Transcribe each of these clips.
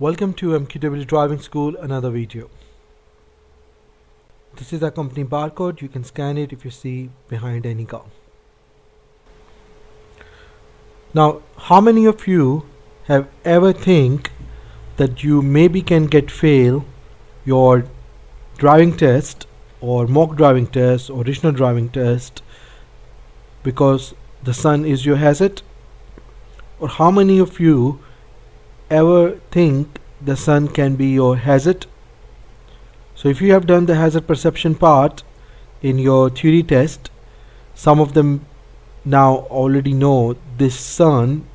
Welcome to MQW Driving School, another video. This is our company barcode. You can scan it if you see behind any car. Now, how many of you have ever think that you maybe can get fail your driving test or mock driving test or original driving test because the sun is your hazard? Or how many of you ever think the sun can be your hazard? So if you have done the hazard perception part in your theory test, some of them now already know this sun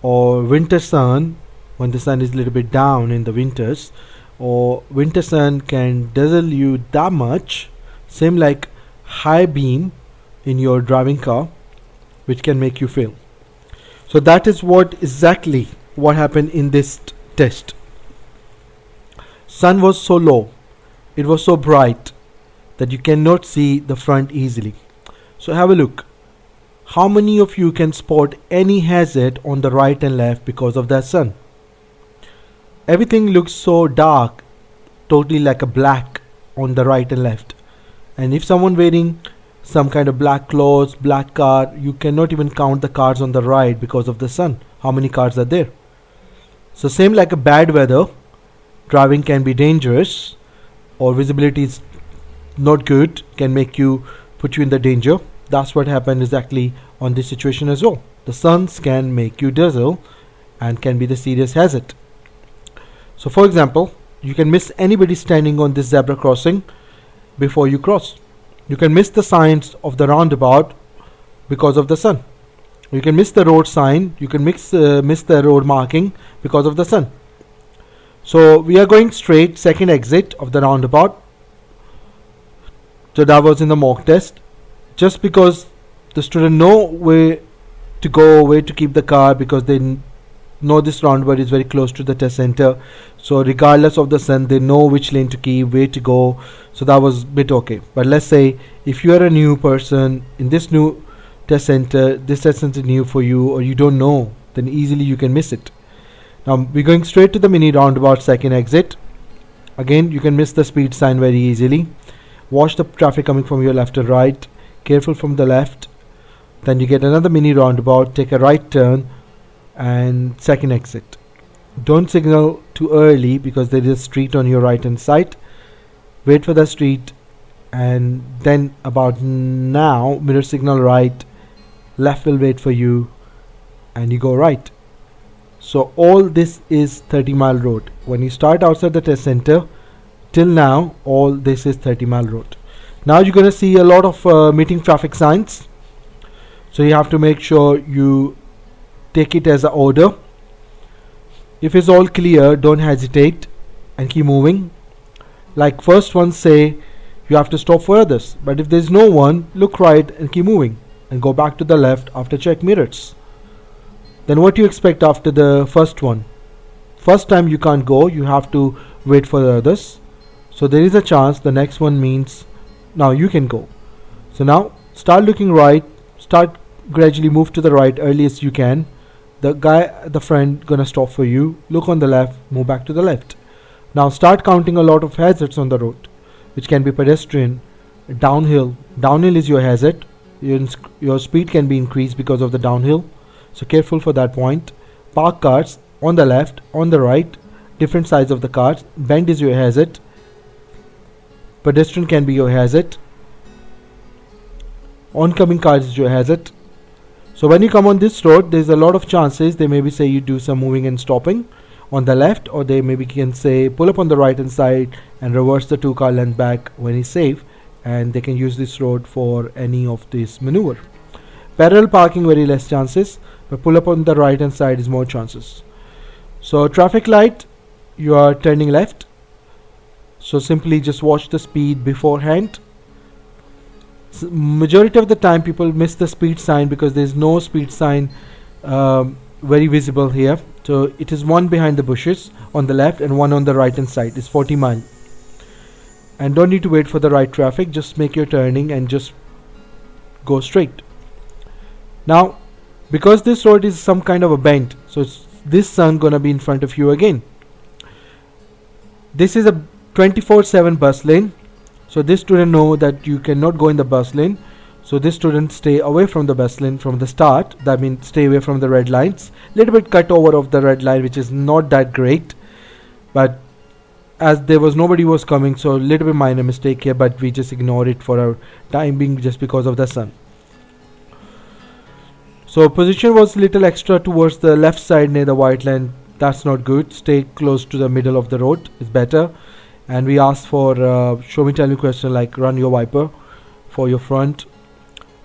or winter sun, when the sun is a little bit down in the winters, or winter sun can dazzle you that much, same like high beam in your driving car, which can make you fail. So that is exactly what happened in this test. Sun was so low, it was so bright that you cannot see the front easily. So have a look. How many of you can spot any hazard on the right and left because of that sun? Everything looks so dark, totally like a black on the right and left. And if someone wearing some kind of black clothes, black car, you cannot even count the cars on the right because of the sun. How many cars are there? So same like a bad weather, driving can be dangerous, or visibility is not good, can make you put you in the danger. That's what happened exactly on this situation as well. The suns can make you dazzle and can be the serious hazard. So for example, you can miss anybody standing on this zebra crossing before you cross. You can miss the signs of the roundabout because of the sun. You can miss the road sign, you can miss the road marking because of the sun. So we are going straight, second exit of the roundabout. So that was in the mock test. Just because the student know where to go, where to keep the car, because they know this roundabout is very close to the test center. So regardless of the sun, they know which lane to keep, where to go. So that was a bit okay. But let's say if you are a new person in this new test center, this test center is new for you, or you don't know, then easily you can miss it. Now we're going straight to the mini roundabout second exit. Again, you can miss the speed sign very easily. Watch the traffic coming from your left or right. Careful from the left. Then you get another mini roundabout, take a right turn and second exit. Don't signal too early because there is a street on your right hand side. Wait for the street and then about now mirror signal right, left will wait for you and you go right. So all this is 30-mile road. When you start outside the test center till now, all this is 30-mile road. Now you're going to see a lot of meeting traffic signs. So you have to make sure you take it as an order. If it's all clear, don't hesitate and keep moving. Like first one say you have to stop for others, but if there's no one, look right and keep moving and go back to the left after check mirrors. Then what do you expect after the first one? First time you can't go, you have to wait for the others. So there is a chance the next one means now you can go. So now start looking right, start gradually move to the right early as you can. The friend gonna stop for you. Look on the left, move back to the left. Now start counting a lot of hazards on the road, which can be pedestrian, downhill. Downhill is your hazard. Your speed can be increased because of the downhill. So careful for that point. Park cars on the left, on the right, different sides of the cars. Bend is your hazard. Pedestrian can be your hazard. Oncoming cars is your hazard. So when you come on this road, there's a lot of chances they maybe say you do some moving and stopping on the left, or they maybe can say pull up on the right hand side and reverse the 2-car length back when it's safe, and they can use this road for any of this maneuver. Parallel parking, very less chances, but pull up on the right hand side is more chances. So traffic light, you are turning left, so simply just watch the speed beforehand. Majority of the time people miss the speed sign because there is no speed sign very visible here. So it is one behind the bushes on the left and one on the right hand side. It's 40 mile. And don't need to wait for the right traffic, just make your turning and just go straight. Now because this road is some kind of a bend, so this sun gonna be in front of you again This is a 24/7 bus lane, so this student know that you cannot go in the bus lane, so this student stay away from the bus lane from the start. That means stay away from the red lines, little bit cut over of the red line, which is not that great, but as there was nobody was coming, so a little bit minor mistake here, but we just ignore it for our time being just because of the sun. So position was little extra towards the left side near the white line. That's not good. Stay close to the middle of the road is better. And we asked for show me tell me question like run your wiper for your front.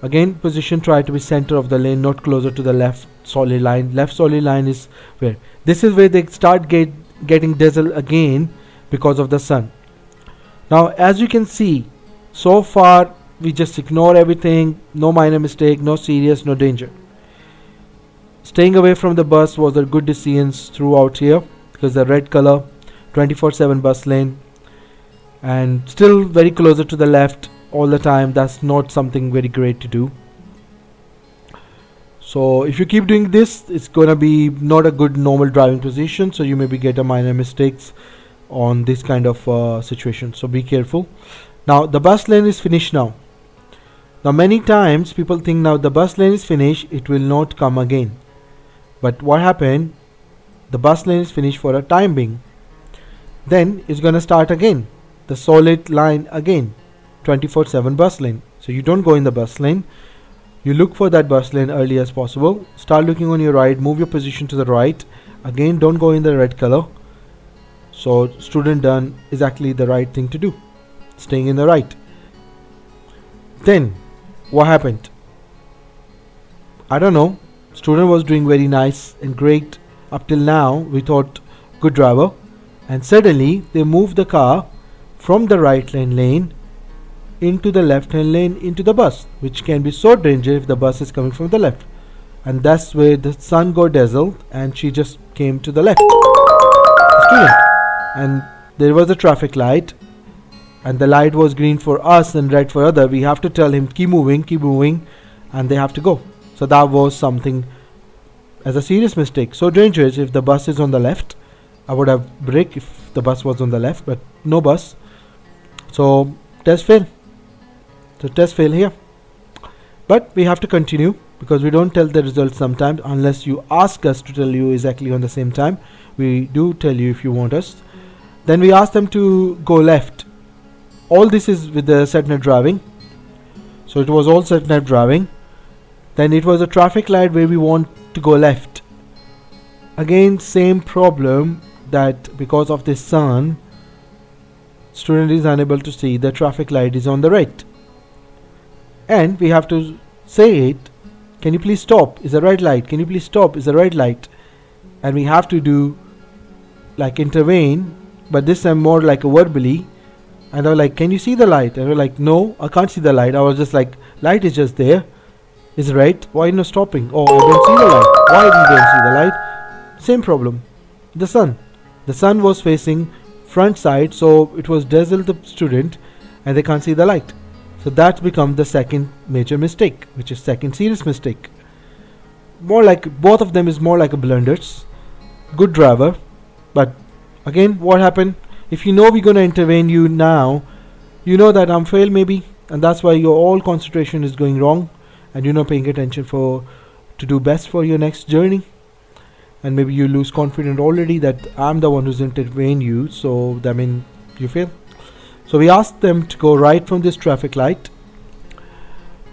Again, position try to be center of the lane, not closer to the left solid line. Left solid line is where this is where they start getting diesel again because of the sun. Now as you can see, so far we just ignore everything, no minor mistake, no serious, no danger. Staying away from the bus was a good decision throughout here because the red color 24/7 bus lane, and still very closer to the left all the time. That's not something very great to do. So if you keep doing this, it's gonna be not a good normal driving position, so you maybe get a minor mistakes on this kind of situation, so be careful. Now the bus lane is finished now. Now many times people think now the bus lane is finished, it will not come again. But what happened, the bus lane is finished for a time being, then it's gonna start again, the solid line again, 24/7 bus lane. So you don't go in the bus lane, you look for that bus lane early as possible, start looking on your right, move your position to the right, again don't go in the red color. So student done exactly the right thing to do, staying in the right. Then what happened, I don't know, student was doing very nice and great up till now, we thought good driver, and suddenly they moved the car from the right lane into the left hand lane into the bus, which can be so dangerous if the bus is coming from the left. And that's where the sun got dazzled and she just came to the left, the student. And there was a traffic light and the light was green for us and red for other. We have to tell him keep moving, and they have to go. So that was something as a serious mistake, so dangerous. If the bus is on the left, I would have brake if the bus was on the left, but no bus, so test fail. So test fail here, but we have to continue because we don't tell the results sometimes unless you ask us to tell you exactly on the same time. We do tell you if you want us. Then we ask them to go left. All this is with the sat-nav driving, so it was all sat-nav driving. Then it was a traffic light where we want to go left. Again same problem, that because of this sun, student is unable to see the traffic light is on the right, and we have to say it, can you please stop, is a red light, can you please stop, is a red light. And we have to do like intervene, but this time more like a verbally. And I was like, can you see the light? And I was like, no, I can't see the light. I was just like, light is just there, is right, why not stopping? Oh, I don't see the light. Why you don't see the light? Same problem, the sun was facing front side, so it was dazzled the student and they can't see the light. So that's become the second major mistake, which is second serious mistake. More like both of them is more like a blunders. Good driver, but again what happened, if you know we're gonna intervene you now, you know that I'm failed maybe, and that's why your all concentration is going wrong and you're not paying attention to do best for your next journey, and maybe you lose confidence already that I'm the one who's intervened you, so that means you fail. So we asked them to go right from this traffic light.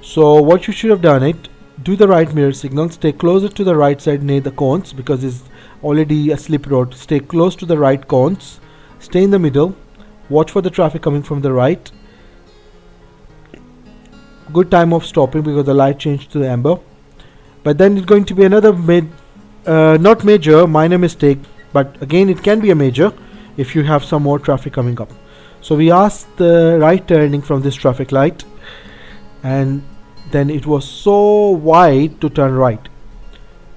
So what you should have done it, do the right mirror signal, stay closer to the right side near the cones because it's already a slip road. Stay close to the right cones, stay in the middle, watch for the traffic coming from the right. Good time of stopping because the light changed to the amber. But then it's going to be another not major, minor mistake, but again it can be a major if you have some more traffic coming up. So we asked the right turning from this traffic light, and then it was so wide to turn right.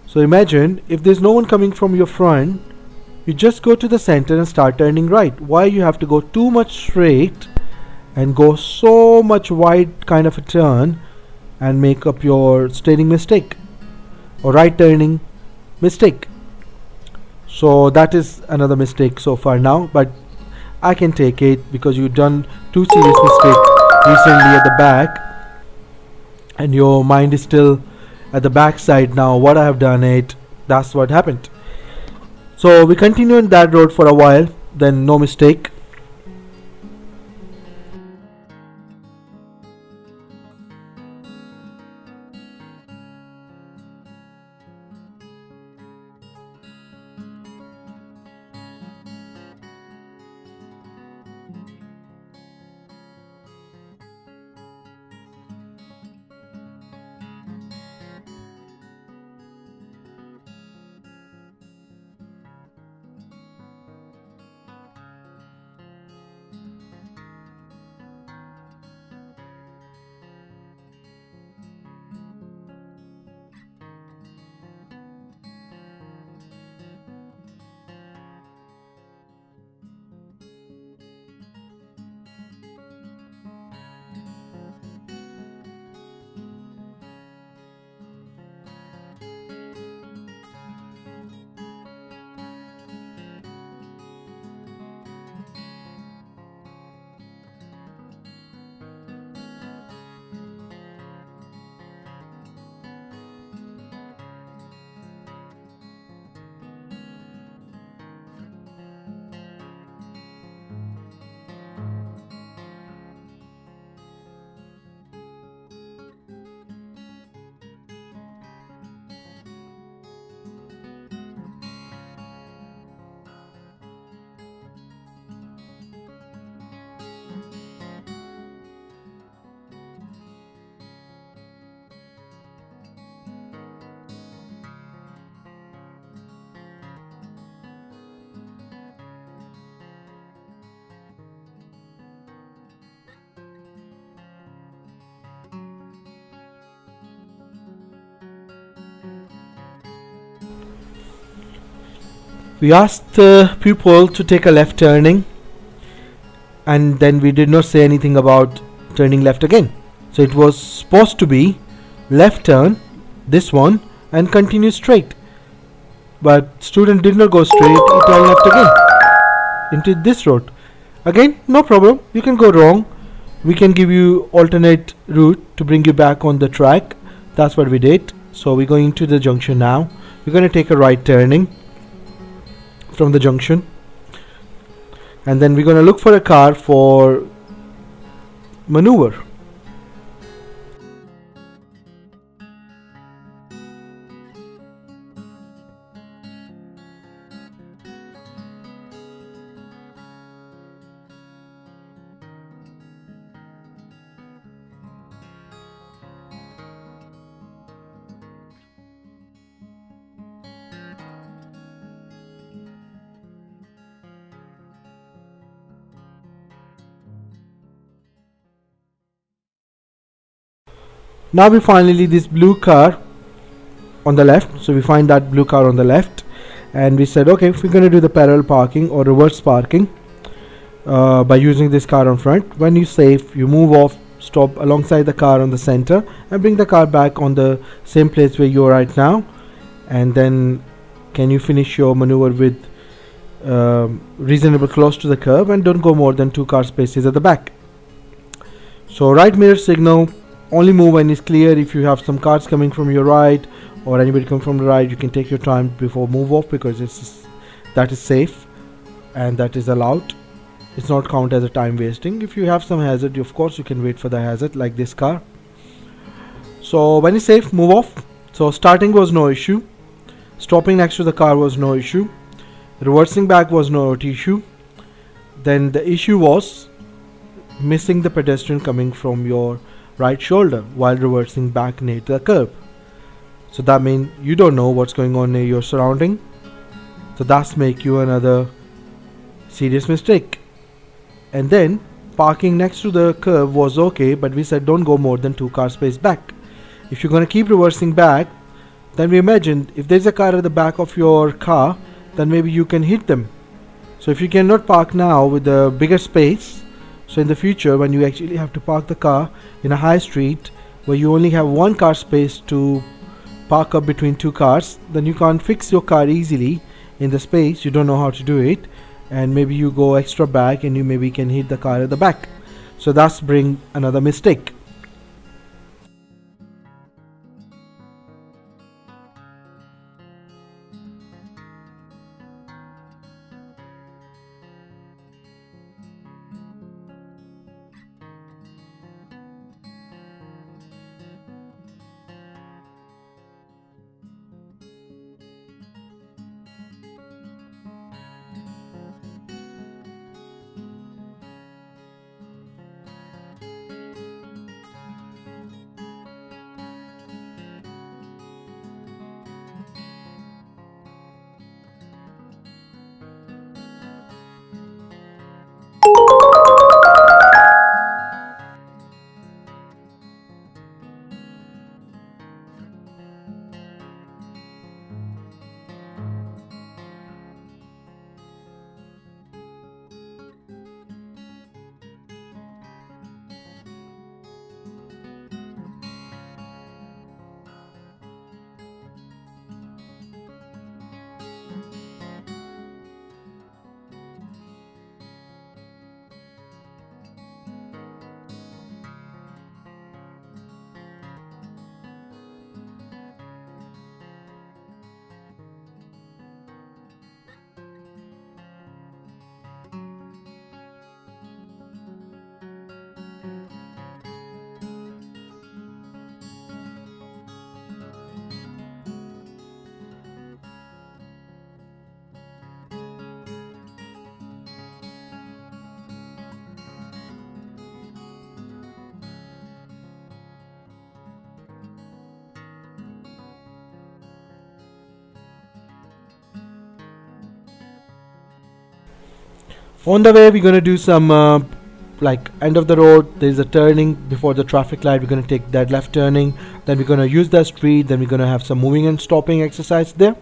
So imagine if there's no one coming from your front, you just go to the center and start turning right. Why you have to go too much straight and go so much wide kind of a turn and make up your steering mistake or right turning mistake? So that is another mistake so far now, but I can take it because you've done 2 serious mistakes recently at the back, and your mind is still at the back side now. What I have done it, that's what happened. So we continued that road for a while, then no mistake. We asked the pupil to take a left turning, and then we did not say anything about turning left again. So it was supposed to be left turn, this one, and continue straight. But student did not go straight, he turned left again into this road. Again, no problem, you can go wrong. We can give you alternate route to bring you back on the track. That's what we did. So we're going to the junction now. We're going to take a right turning from the junction, and then we're going to look for a car for maneuver. Now we finally this blue car on the left, so we find that blue car on the left, and we said okay, if we're going to do the parallel parking or reverse parking by using this car on front, when you safe, you move off, stop alongside the car on the center and bring the car back on the same place where you are right now, and then can you finish your maneuver with reasonable close to the curb, and don't go more than 2 car spaces at the back. So right mirror signal, only move when it's clear. If you have some cars coming from your right or anybody come from the right, you can take your time before move off, because that is safe and that is allowed. It's not count as a time wasting. If you have some hazard, of course you can wait for the hazard, like this car. So when it's safe, move off. So starting was no issue, stopping next to the car was no issue, reversing back was no issue. Then the issue was missing the pedestrian coming from your right shoulder while reversing back near to the curb. So that means you don't know what's going on near your surrounding, so that's make you another serious mistake. And then parking next to the curb was okay, but we said don't go more than 2 car space back. If you're going to keep reversing back, then we imagined if there's a car at the back of your car, then maybe you can hit them. So if you cannot park now with a bigger space, so in the future when you actually have to park the car in a high street where you only have 1 car space to park up between 2 cars, then you can't fix your car easily in the space, you don't know how to do it, and maybe you go extra back and you maybe can hit the car at the back. So that's bring another mistake. On the way, we're going to do some like end of the road. There's a turning before the traffic light. We're going to take that left turning. Then we're going to use the street. Then we're going to have some moving and stopping exercise there.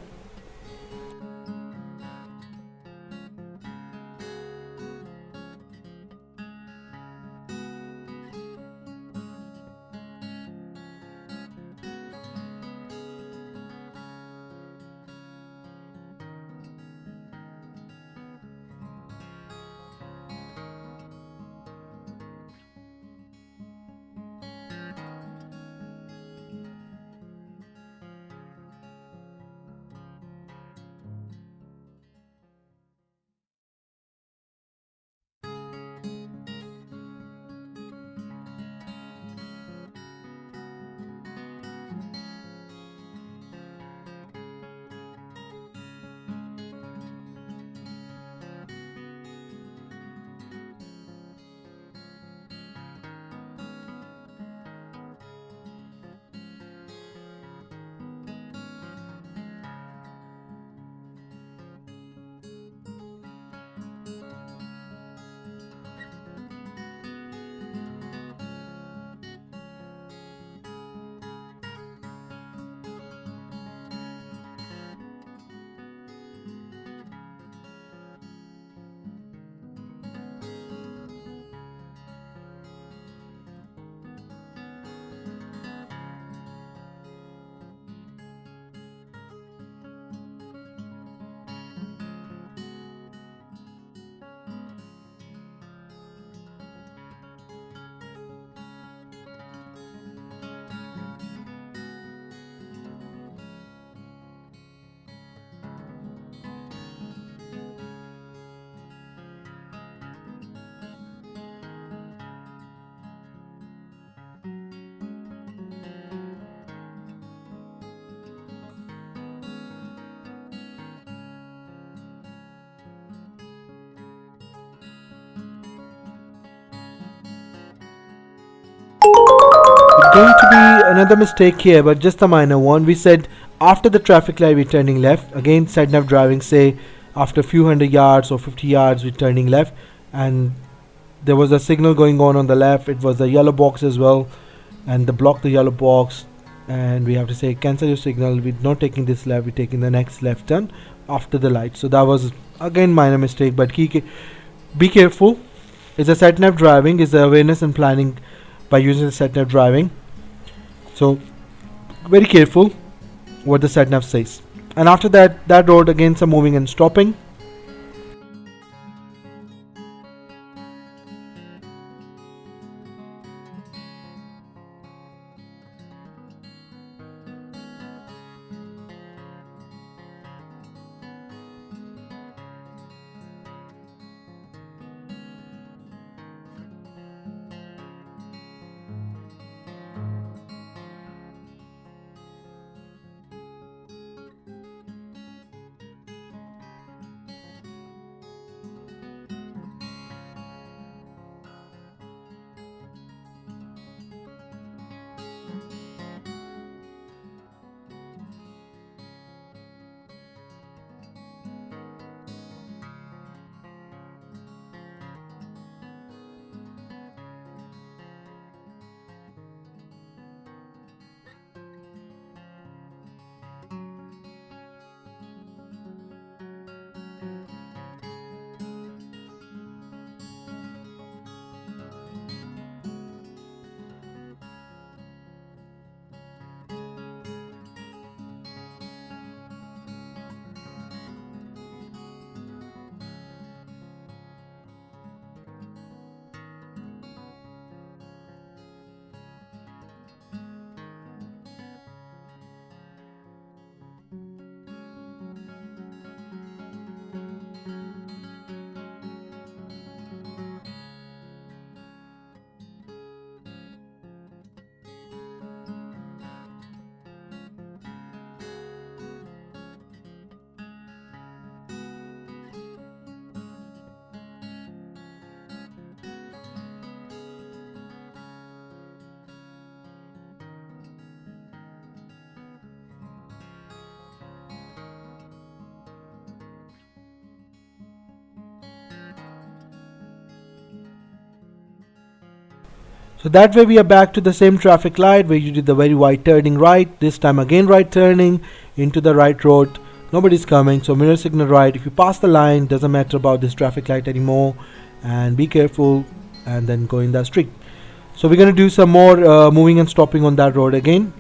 Going to be another mistake here, but just a minor one. We said after the traffic light we're turning left. Again, side nav driving say after a few 100 yards or 50 yards we're turning left, and there was a signal going on the left. It was a yellow box as well, and they blocked the yellow box, and we have to say cancel your signal, we're not taking this left, we're taking the next left turn after the light. So that was again minor mistake, but be careful. It's a sat nav driving, is the awareness and planning by using the sat nav driving. So very careful what the sat nav says. And after that road again some moving and stopping. So that way we are back to the same traffic light where you did the very wide turning right. This time again right turning into the right road. Nobody's coming, so mirror signal right. If you pass the line, doesn't matter about this traffic light anymore. And be careful and then go in the street. So we're going to do some more moving and stopping on that road again.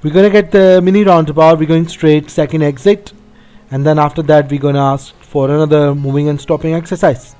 We're going to get the mini roundabout. We're going straight, second exit. And then after that, we're going to ask for another moving and stopping exercise.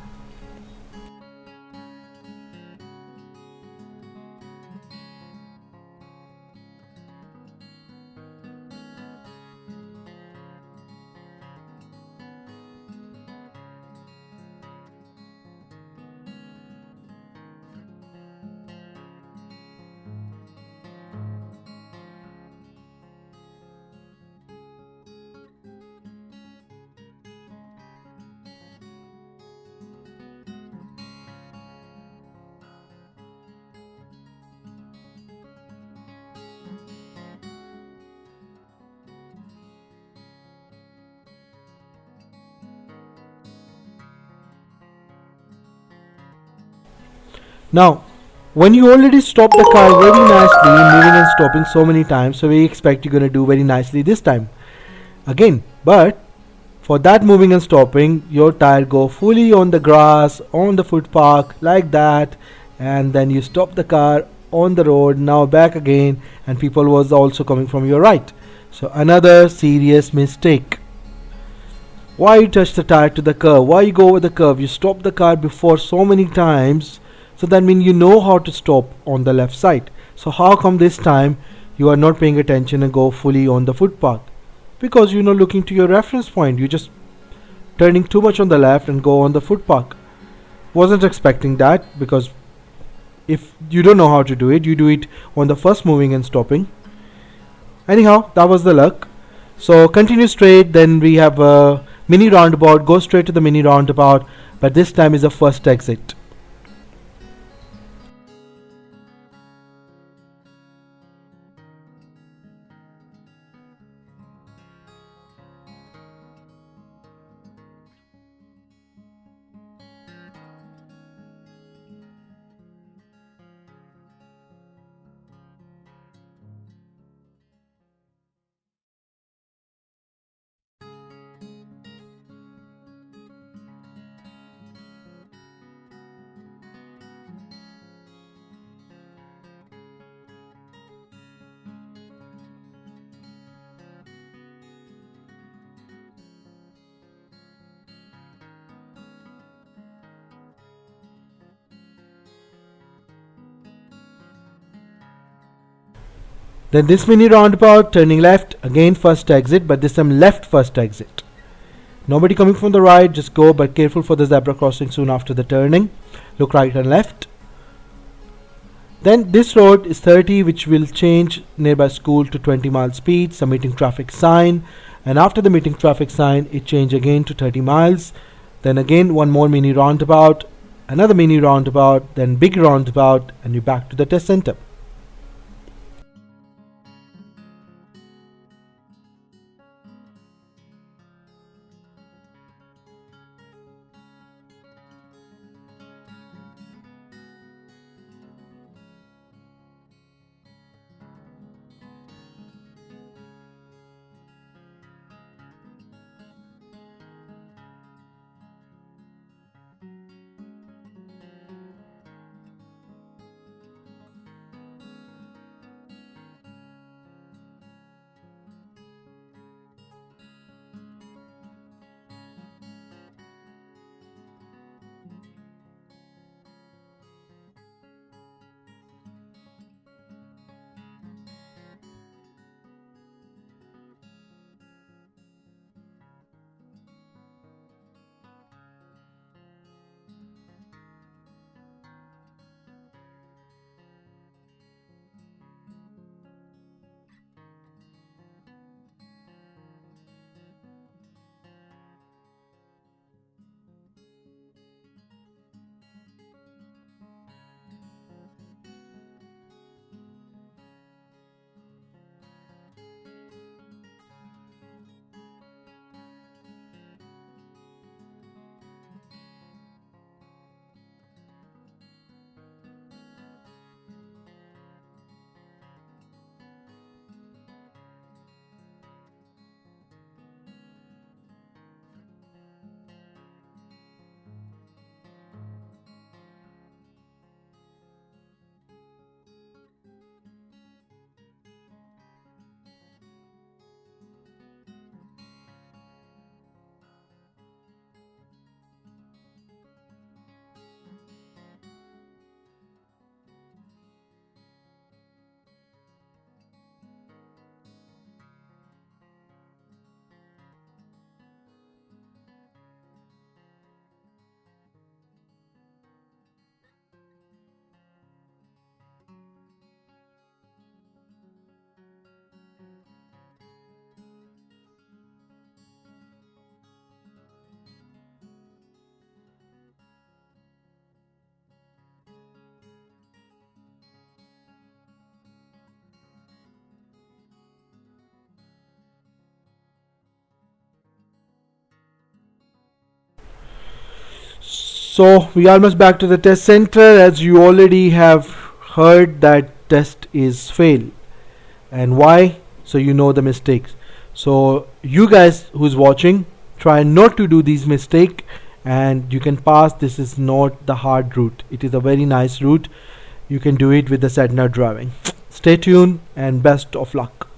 Now, when you already stop the car very nicely, moving and stopping so many times, so we expect you're going to do very nicely this time. Again, but for that moving and stopping, your tire go fully on the grass, on the footpath, like that, and then you stop the car on the road, now back again, and people was also coming from your right. So another serious mistake. Why you touch the tire to the curb? Why you go over the curb? You stop the car before so many times. So that means you know how to stop on the left side. So how come this time you are not paying attention and go fully on the footpath? Because you're not looking to your reference point. You're just turning too much on the left and go on the footpath. Wasn't expecting that, because if you don't know how to do it, you do it on the first moving and stopping. Anyhow, that was the luck. So continue straight, then we have a mini roundabout. Go straight to the mini roundabout, but this time is the first exit. Then this mini roundabout, turning left, again first exit, but this time left first exit. Nobody coming from the right, just go, but careful for the zebra crossing soon after the turning. Look right and left. Then this road is 30, which will change nearby school to 20 mile speed, some meeting traffic sign, and after the meeting traffic sign it change again to 30 miles. Then again one more mini roundabout, another mini roundabout, then big roundabout, and you're back to the test center. So we are almost back to the test center. As you already have heard, that test is fail, and why? So you know the mistakes. So you guys who's watching, try not to do these mistakes and you can pass. This is not the hard route. It is a very nice route. You can do it with the sat nav driving. Stay tuned and best of luck.